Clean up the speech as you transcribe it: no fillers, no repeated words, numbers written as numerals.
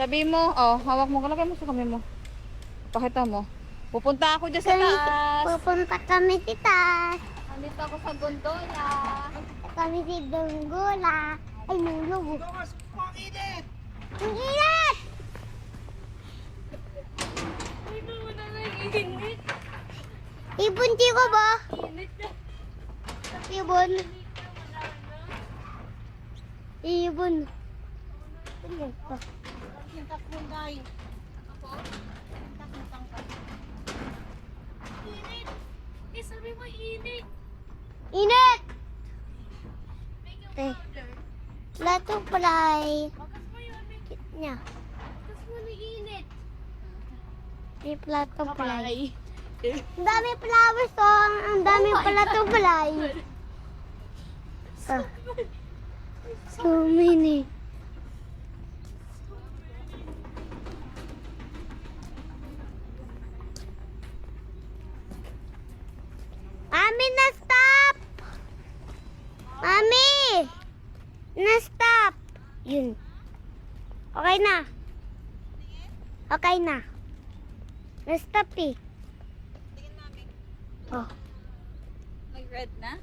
Sabi mo, oh, hawak mo. Kalagay mo sa kami mo. Pakita mo. Pupunta ako dyan sa taas. Pupunta kami sa taas. Nandito ako sa gondola. Kami si Donggula. Ay, nulog. Ang init! Ang init! Ano mo na nag-init? Ibunti ko ba? Init na. Ibon. Ibon. Ibon pa. Yung tatlong day. Init. Eh, sabi mo init. Init! Make Eh. powder. Lato palay. Bakas mo yun. Niya. Bakas mo na init. May plato palay. Bye. Ang dami flowers oh. Ang dami plato palay. Ah. So many. Mami, na-stop! Mami! Na-stop! Yun. Okay na. Okay na. Na-stop eh. Tingin namin. Oh. Nag-red na?